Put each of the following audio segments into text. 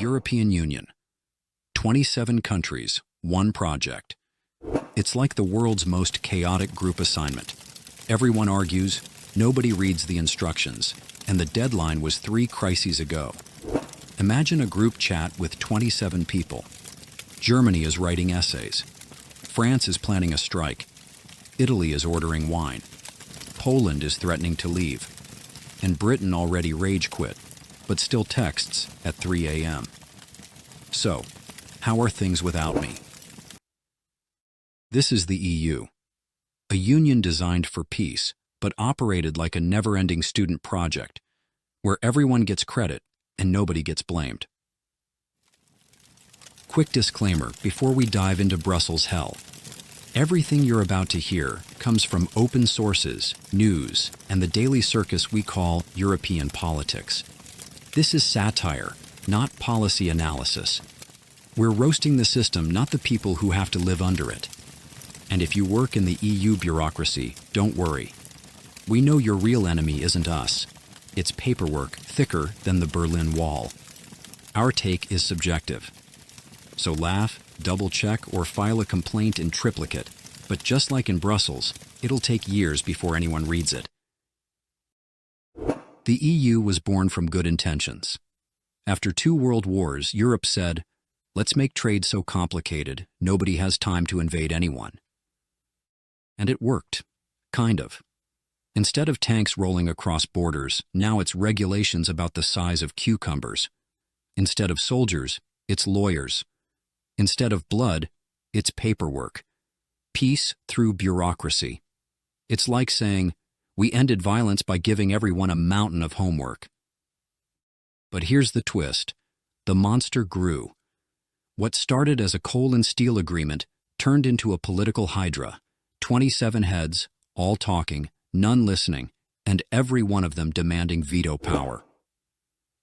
European Union. 27 countries, one project. It's like the world's most chaotic group assignment. Everyone argues, nobody reads the instructions, and the deadline was 3 crises ago. Imagine a group chat with 27 people. Germany is writing essays. France is planning a strike. Italy is ordering wine. Poland is threatening to leave. And Britain already rage quit, but still texts at 3 a.m. So, how are things without me? This is the EU. A union designed for peace, but operated like a never-ending student project, where everyone gets credit and nobody gets blamed. Quick disclaimer before we dive into Brussels hell. Everything you're about to hear comes from open sources, news, and the daily circus we call European politics. This is satire, not policy analysis. We're roasting the system, not the people who have to live under it. And if you work in the EU bureaucracy, don't worry. We know your real enemy isn't us. It's paperwork thicker than the Berlin Wall. Our take is subjective. So laugh, double-check, or file a complaint in triplicate. But just like in Brussels, it'll take years before anyone reads it. The EU was born from good intentions. After 2 world wars, Europe said, let's make trade so complicated, nobody has time to invade anyone. And it worked. Kind of. Instead of tanks rolling across borders, now it's regulations about the size of cucumbers. Instead of soldiers, it's lawyers. Instead of blood, it's paperwork. Peace through bureaucracy. It's like saying, we ended violence by giving everyone a mountain of homework. But here's the twist. The monster grew. What started as a coal and steel agreement turned into a political hydra. 27 heads, all talking, none listening, and every one of them demanding veto power.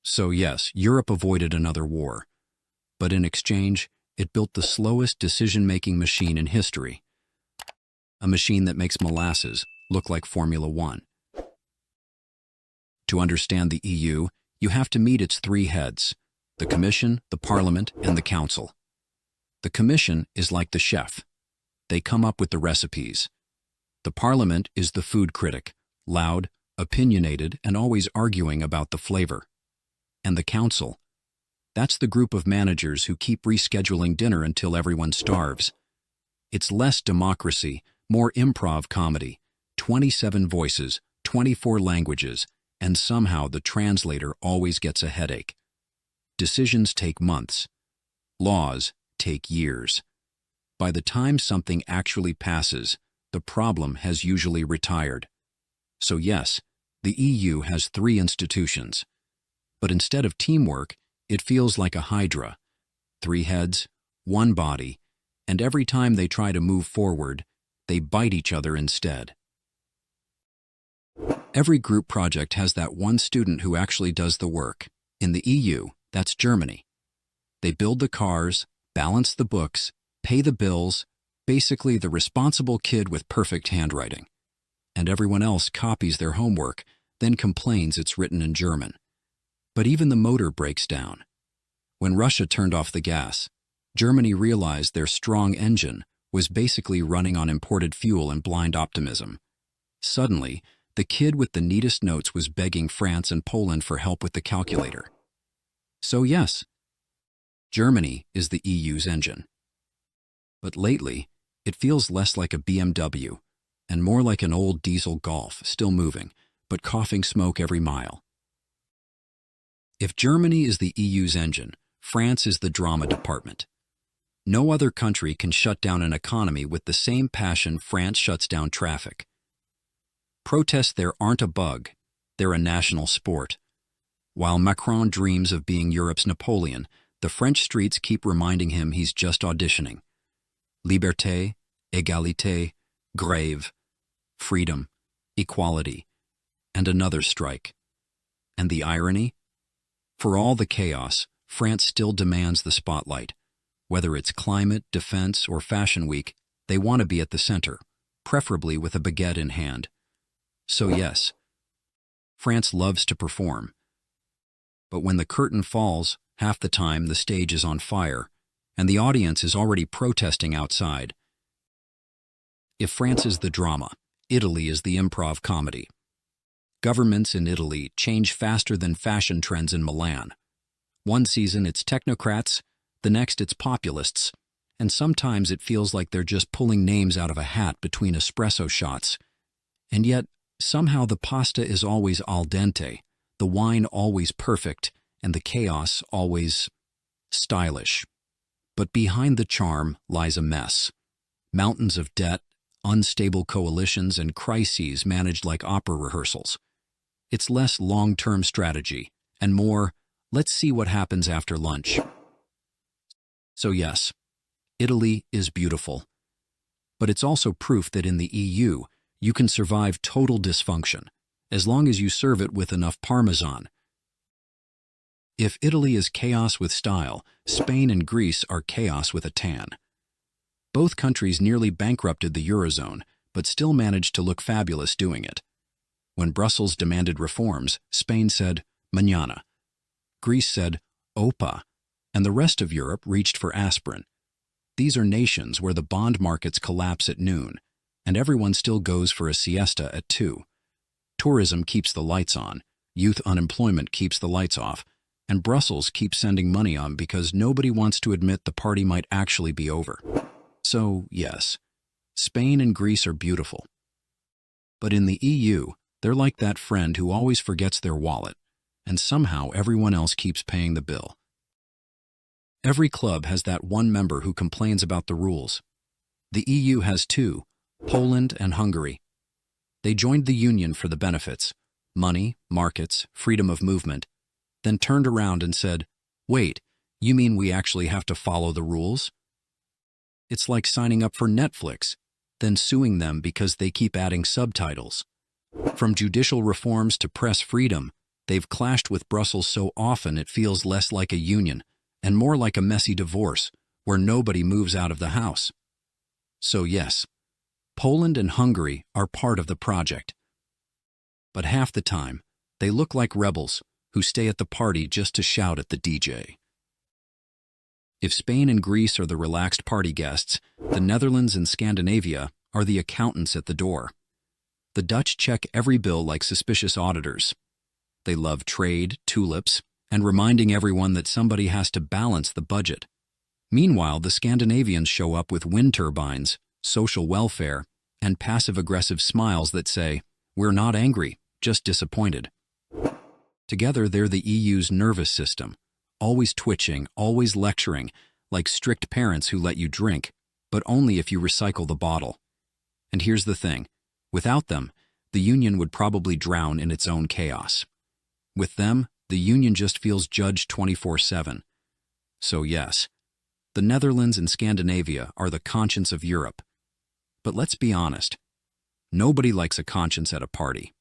So yes, Europe avoided another war. But in exchange, it built the slowest decision-making machine in history. A machine that makes molasses look like Formula One. To understand the EU, you have to meet its 3 heads: the Commission, the Parliament, and the Council. The Commission is like the chef. They come up with the recipes. The Parliament is the food critic, loud, opinionated, and always arguing about the flavor. And the Council, that's the group of managers who keep rescheduling dinner until everyone starves. It's less democracy, more improv comedy, 27 voices, 24 languages, and somehow the translator always gets a headache. Decisions take months. Laws take years. By the time something actually passes, the problem has usually retired. So yes, the EU has 3 institutions. But instead of teamwork, it feels like a hydra. 3 heads, 1 body, and every time they try to move forward, they bite each other instead. Every group project has that one student who actually does the work. In the EU, that's Germany. They build the cars, balance the books, pay the bills, basically the responsible kid with perfect handwriting. And everyone else copies their homework, then complains it's written in German. But even the motor breaks down. When Russia turned off the gas, Germany realized their strong engine was basically running on imported fuel and blind optimism. Suddenly, the kid with the neatest notes was begging France and Poland for help with the calculator. So yes, Germany is the EU's engine. But lately, it feels less like a BMW and more like an old diesel Golf, still moving, but coughing smoke every mile. If Germany is the EU's engine, France is the drama department. No other country can shut down an economy with the same passion France shuts down traffic. Protests there aren't a bug, they're a national sport. While Macron dreams of being Europe's Napoleon, the French streets keep reminding him he's just auditioning. Liberté, égalité, grève, freedom, equality, and another strike. And the irony? For all the chaos, France still demands the spotlight. Whether it's climate, defense, or Fashion Week, they want to be at the center, preferably with a baguette in hand. So yes, France loves to perform. But when the curtain falls, Half the time, the stage is on fire, and the audience is already protesting outside. If France is the drama, Italy is the improv comedy. Governments in Italy change faster than fashion trends in Milan. One season it's technocrats, the next it's populists, and sometimes it feels like they're just pulling names out of a hat between espresso shots. And yet, somehow the pasta is always al dente, the wine always perfect, and the chaos always stylish. But behind the charm lies a mess. Mountains of debt, unstable coalitions, and crises managed like opera rehearsals. It's less long-term strategy, and more, let's see what happens after lunch. So yes, Italy is beautiful. But it's also proof that in the EU, you can survive total dysfunction, as long as you serve it with enough Parmesan. If Italy is chaos with style, Spain and Greece are chaos with a tan. Both countries nearly bankrupted the Eurozone, but still managed to look fabulous doing it. When Brussels demanded reforms, Spain said, mañana. Greece said, opa, and the rest of Europe reached for aspirin. These are nations where the bond markets collapse at noon, and everyone still goes for a siesta at 2. Tourism keeps the lights on, youth unemployment keeps the lights off, and Brussels keeps sending money on because nobody wants to admit the party might actually be over. So, yes, Spain and Greece are beautiful. But in the EU, they're like that friend who always forgets their wallet, and somehow everyone else keeps paying the bill. Every club has that one member who complains about the rules. The EU has 2, Poland and Hungary. They joined the union for the benefits, money, markets, freedom of movement, then turned around and said, wait, you mean we actually have to follow the rules? It's like signing up for Netflix, then suing them because they keep adding subtitles. From judicial reforms to press freedom, they've clashed with Brussels so often it feels less like a union and more like a messy divorce where nobody moves out of the house. So yes, Poland and Hungary are part of the project. But half the time, they look like rebels who stay at the party just to shout at the DJ. If Spain and Greece are the relaxed party guests, the Netherlands and Scandinavia are the accountants at the door. The Dutch check every bill like suspicious auditors. They love trade, tulips, and reminding everyone that somebody has to balance the budget. Meanwhile, the Scandinavians show up with wind turbines, social welfare, and passive-aggressive smiles that say, we're not angry, just disappointed. Together, they're the EU's nervous system, always twitching, always lecturing, like strict parents who let you drink, but only if you recycle the bottle. And here's the thing. Without them, the union would probably drown in its own chaos. With them, the union just feels judged 24/7. So yes, the Netherlands and Scandinavia are the conscience of Europe. But let's be honest, nobody likes a conscience at a party.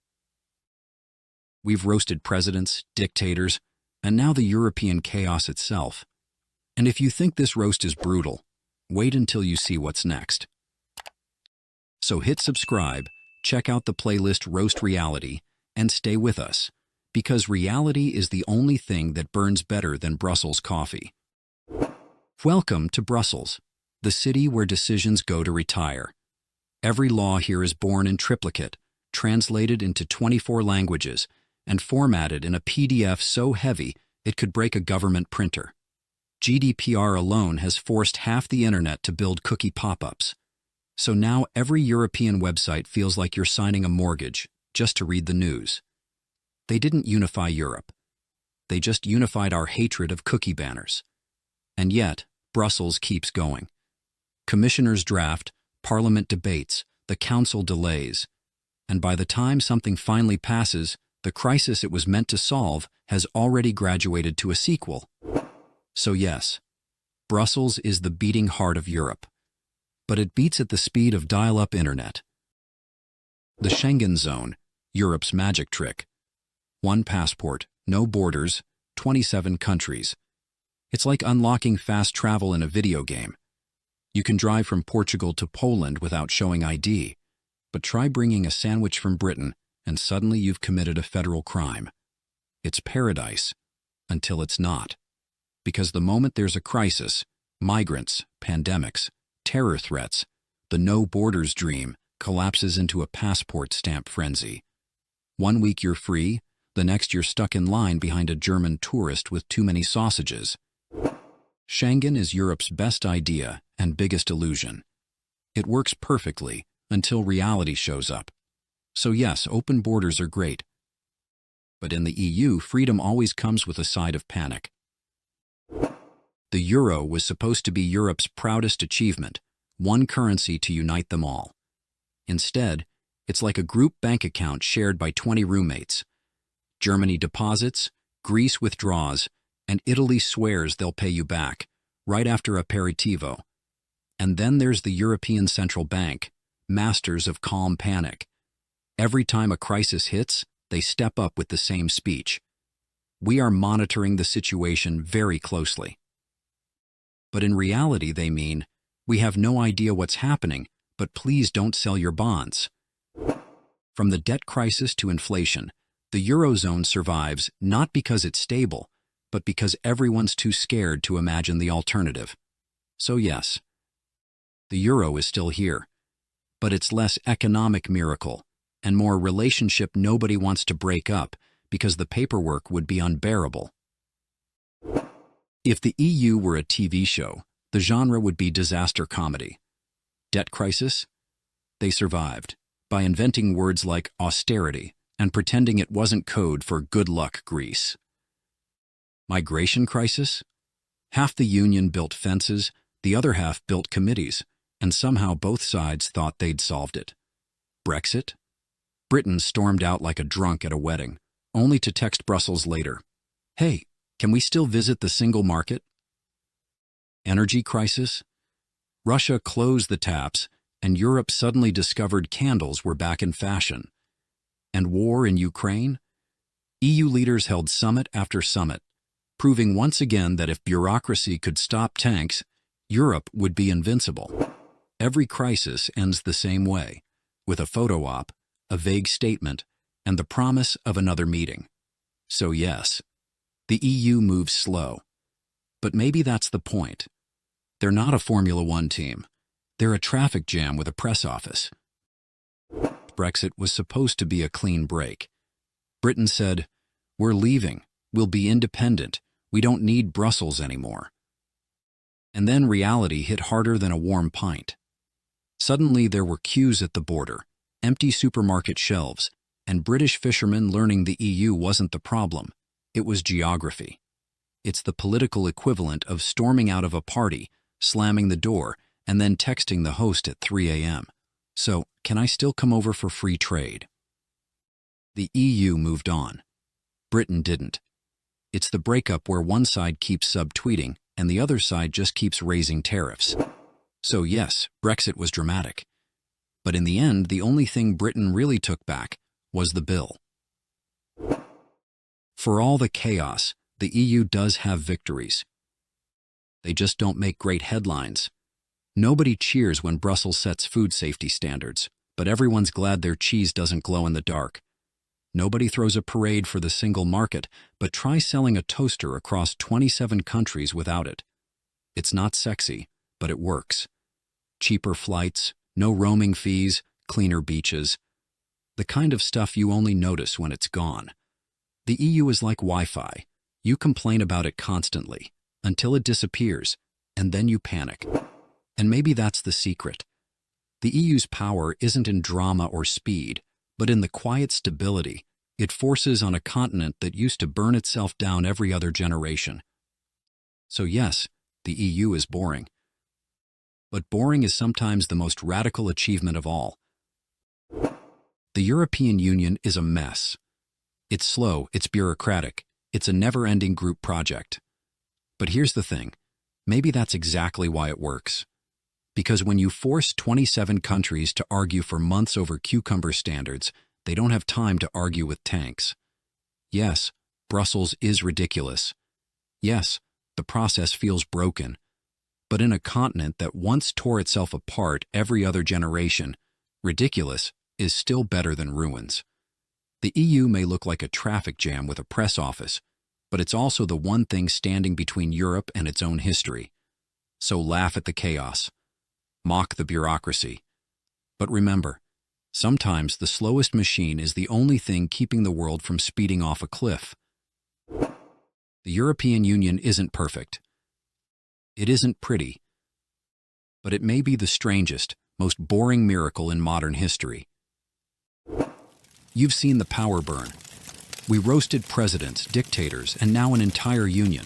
We've roasted presidents, dictators, and now the European chaos itself. And if you think this roast is brutal, wait until you see what's next. So hit subscribe, check out the playlist Roast Reality, and stay with us, because reality is the only thing that burns better than Brussels coffee. Welcome to Brussels, the city where decisions go to retire. Every law here is born in triplicate, translated into 24 languages, and formatted in a PDF so heavy it could break a government printer. GDPR alone has forced half the internet to build cookie pop-ups. So now every European website feels like you're signing a mortgage just to read the news. They didn't unify Europe. They just unified our hatred of cookie banners. And yet, Brussels keeps going. Commissioners draft, Parliament debates, the Council delays. And by the time something finally passes, the crisis it was meant to solve has already graduated to a sequel. So yes, Brussels is the beating heart of Europe. But it beats at the speed of dial-up internet. The Schengen zone, Europe's magic trick. One passport, no borders, 27 countries. It's like unlocking fast travel in a video game. You can drive from Portugal to Poland without showing ID, but try bringing a sandwich from Britain and suddenly you've committed a federal crime. It's paradise, until it's not. Because the moment there's a crisis, migrants, pandemics, terror threats, the no borders dream collapses into a passport stamp frenzy. 1 week you're free, the next you're stuck in line behind a German tourist with too many sausages. Schengen is Europe's best idea and biggest illusion. It works perfectly until reality shows up. So yes, open borders are great. But in the EU, freedom always comes with a side of panic. The euro was supposed to be Europe's proudest achievement, one currency to unite them all. Instead, it's like a group bank account shared by 20 roommates. Germany deposits, Greece withdraws, and Italy swears they'll pay you back, right after aperitivo. And then there's the European Central Bank, masters of calm panic. Every time a crisis hits, they step up with the same speech. We are monitoring the situation very closely. But in reality, they mean, we have no idea what's happening, but please don't sell your bonds. From the debt crisis to inflation, the Eurozone survives not because it's stable, but because everyone's too scared to imagine the alternative. So yes, the euro is still here, but it's less economic miracle and more relationship nobody wants to break up because the paperwork would be unbearable. If the EU were a TV show, the genre would be disaster comedy. Debt crisis? They survived by inventing words like austerity and pretending it wasn't code for good luck Greece. Migration crisis? Half the union built fences, the other half built committees, and somehow both sides thought they'd solved it. Brexit? Britain stormed out like a drunk at a wedding, only to text Brussels later, "Hey, can we still visit the single market?" Energy crisis? Russia closed the taps, and Europe suddenly discovered candles were back in fashion. And war in Ukraine? EU leaders held summit after summit, proving once again that if bureaucracy could stop tanks, Europe would be invincible. Every crisis ends the same way, with a photo op, a vague statement, and the promise of another meeting. So yes, the EU moves slow. But maybe that's the point. They're not a Formula One team. They're a traffic jam with a press office. Brexit was supposed to be a clean break. Britain said, "We're leaving. We'll be independent. We don't need Brussels anymore." And then reality hit harder than a warm pint. Suddenly there were queues at the border, empty supermarket shelves, and British fishermen learning the EU wasn't the problem. It was geography. It's the political equivalent of storming out of a party, slamming the door, and then texting the host at 3 a.m. So, can I still come over for free trade? The EU moved on. Britain didn't. It's the breakup where one side keeps subtweeting and the other side just keeps raising tariffs. So yes, Brexit was dramatic. But in the end, the only thing Britain really took back was the bill. For all the chaos, the EU does have victories. They just don't make great headlines. Nobody cheers when Brussels sets food safety standards, but everyone's glad their cheese doesn't glow in the dark. Nobody throws a parade for the single market, but try selling a toaster across 27 countries without it. It's not sexy, but it works. Cheaper flights, no roaming fees, cleaner beaches. The kind of stuff you only notice when it's gone. The EU is like Wi-Fi. You complain about it constantly, until it disappears, and then you panic. And maybe that's the secret. The EU's power isn't in drama or speed, but in the quiet stability it forces on a continent that used to burn itself down every other generation. So yes, the EU is boring. But boring is sometimes the most radical achievement of all. The European Union is a mess. It's slow, it's bureaucratic, it's a never-ending group project. But here's the thing, maybe that's exactly why it works. Because when you force 27 countries to argue for months over cucumber standards, they don't have time to argue with tanks. Yes, Brussels is ridiculous. Yes, the process feels broken. But in a continent that once tore itself apart every other generation, ridiculous is still better than ruins. The EU may look like a traffic jam with a press office, but it's also the one thing standing between Europe and its own history. So laugh at the chaos. Mock the bureaucracy. But remember, sometimes the slowest machine is the only thing keeping the world from speeding off a cliff. The European Union isn't perfect. It isn't pretty. But it may be the strangest, most boring miracle in modern history. You've seen the power burn. We roasted presidents, dictators, and now an entire union.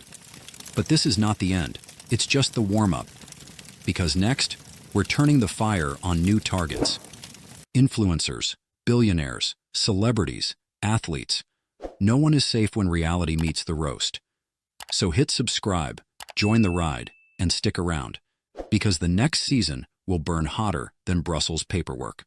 But this is not the end. It's just the warm-up. Because next, we're turning the fire on new targets. Influencers, billionaires, celebrities, athletes. No one is safe when reality meets the roast. So hit subscribe, join the ride, and stick around. Because the next season will burn hotter than Brussels paperwork.